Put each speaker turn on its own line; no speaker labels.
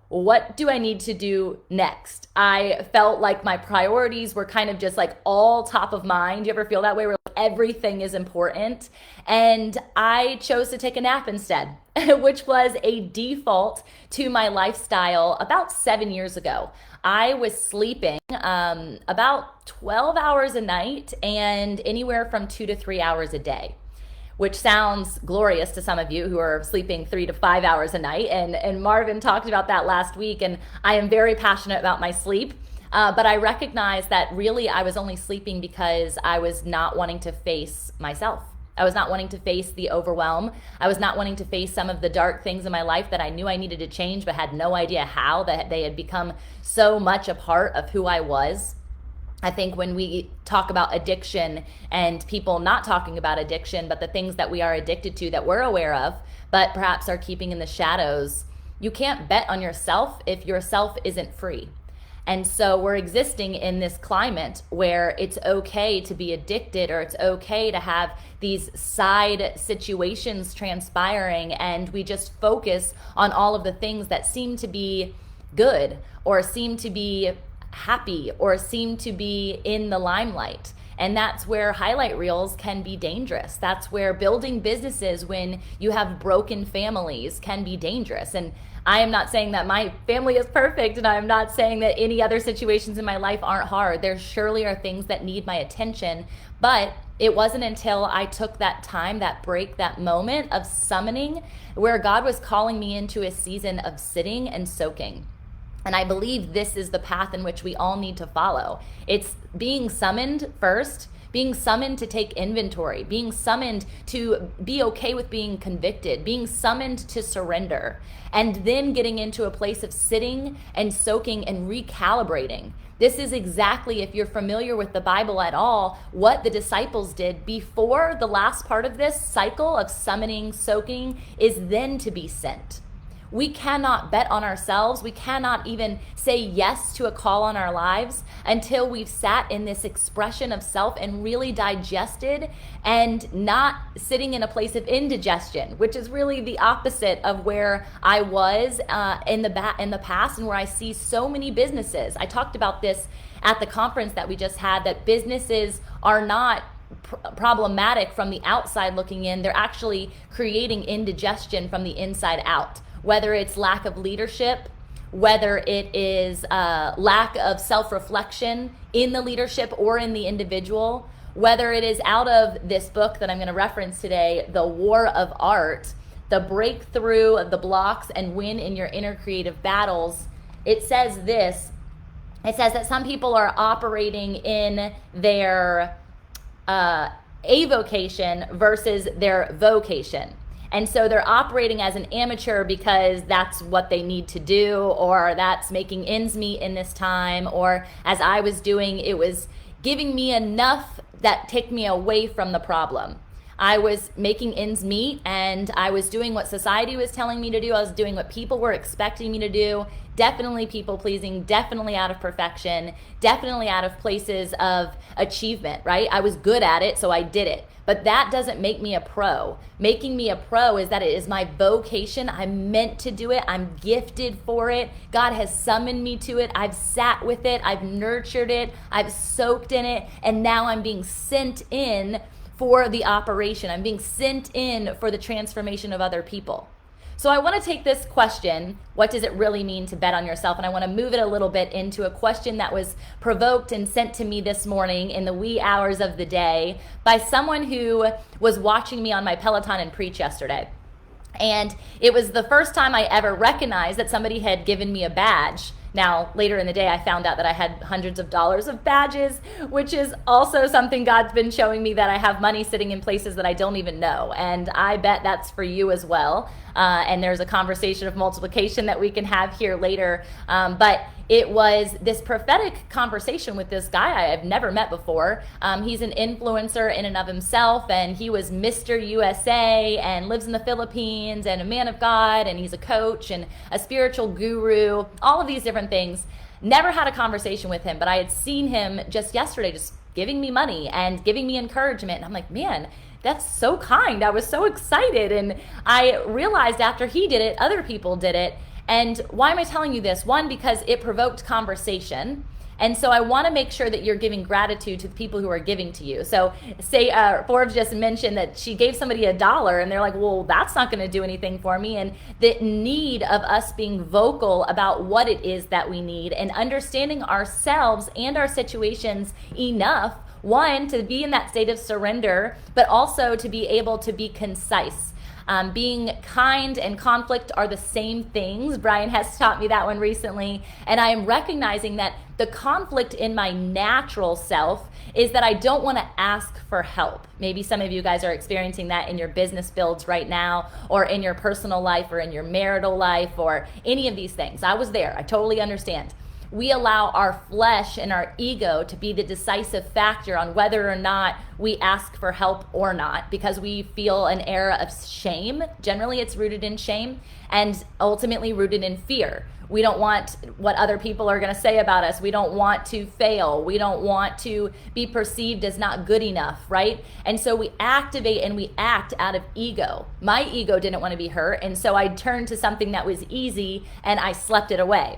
what do I need to do next? I felt like my priorities were kind of just like all top of mind. You ever feel that way where like everything is important? And I chose to take a nap instead, which was a default to my lifestyle about 7 years ago. I was sleeping about 12 hours a night and anywhere from 2 to 3 hours a day, which sounds glorious to some of you who are sleeping 3 to 5 hours a night. And Marvin talked about that last week, and I am very passionate about my sleep. But I recognize that really I was only sleeping because I was not wanting to face myself. I was not wanting to face the overwhelm. I was not wanting to face some of the dark things in my life that I knew I needed to change, but had no idea how, that they had become so much a part of who I was. I think when we talk about addiction and people not talking about addiction, but the things that we are addicted to that we're aware of, but perhaps are keeping in the shadows, you can't bet on yourself if yourself isn't free. And so we're existing in this climate where it's okay to be addicted, or it's okay to have these side situations transpiring, and we just focus on all of the things that seem to be good or seem to be happy or seem to be in the limelight. And that's where highlight reels can be dangerous. That's where building businesses when you have broken families can be dangerous. And I am not saying that my family is perfect, and I'm not saying that any other situations in my life aren't hard. There surely are things that need my attention, but it wasn't until I took that time, that break, that moment of summoning, where God was calling me into a season of sitting and soaking. And I believe this is the path in which we all need to follow. It's being summoned first, being summoned to take inventory, being summoned to be okay with being convicted, being summoned to surrender, and then getting into a place of sitting and soaking and recalibrating. This is exactly, if you're familiar with the Bible at all, what the disciples did before the last part of this cycle of summoning, soaking, is then to be sent. We cannot bet on ourselves. We cannot even say yes to a call on our lives until we've sat in this expression of self and really digested, and not sitting in a place of indigestion, which is really the opposite of where I was in the past, and where I see so many businesses. I talked about this at the conference that we just had, that businesses are not problematic from the outside looking in. They're actually creating indigestion from the inside out. Whether it's lack of leadership, whether it is lack of self-reflection in the leadership or in the individual, whether it is out of this book that I'm going to reference today, The War of Art, the breakthrough of the blocks and win in your inner creative battles. It says this. It says that some people are operating in their avocation versus their vocation. And so they're operating as an amateur because that's what they need to do, or that's making ends meet in this time, or as I was doing, it was giving me enough that took me away from the problem. I was making ends meet, and I was doing what society was telling me to do. I was doing what people were expecting me to do. Definitely people pleasing, definitely out of perfection, definitely out of places of achievement, right? I was good at it, so I did it. But that doesn't make me a pro. Making me a pro is that it is my vocation. I'm meant to do it. I'm gifted for it. God has summoned me to it. I've sat with it. I've nurtured it. I've soaked in it. And now I'm being sent in for the operation. I'm being sent in for the transformation of other people. So I want to take this question, what does it really mean to bet on yourself? And I want to move it a little bit into a question that was provoked and sent to me this morning in the wee hours of the day by someone who was watching me on my Peloton and preach yesterday. And it was the first time I ever recognized that somebody had given me a badge. Now, later in the day, I found out that I had hundreds of dollars of badges, which is also something God's been showing me, that I have money sitting in places that I don't even know. And I bet that's for you as well. And there's a conversation of multiplication that we can have here later. But it was this prophetic conversation with this guy I have never met before. He's an influencer in and of himself, and he was Mr. USA and lives in the Philippines, and a man of God, and he's a coach and a spiritual guru, all of these different things. Never had a conversation with him, but I had seen him just yesterday just giving me money and giving me encouragement. And I'm like, man, that's so kind. I was so excited. And I realized after he did it, other people did it. And why am I telling you this? One, because it provoked conversation. And so I want to make sure that you're giving gratitude to the people who are giving to you. So say Forbes just mentioned that she gave somebody $1 and they're like, well, that's not going to do anything for me. And the need of us being vocal about what it is that we need and understanding ourselves and our situations enough, one, to be in that state of surrender, but also to be able to be concise. Being kind and conflict are the same things. Brian has taught me that one recently. And I am recognizing that the conflict in my natural self is that I don't want to ask for help. Maybe some of you guys are experiencing that in your business builds right now, or in your personal life, or in your marital life, or any of these things. I was there. I totally understand. We allow our flesh and our ego to be the decisive factor on whether or not we ask for help or not, because we feel an era of shame. Generally, it's rooted in shame and ultimately rooted in fear. We don't want what other people are going to say about us. We don't want to fail. We don't want to be perceived as not good enough, right? And so we activate and we act out of ego. My ego didn't want to be hurt, and so I turned to something that was easy and I slept it away.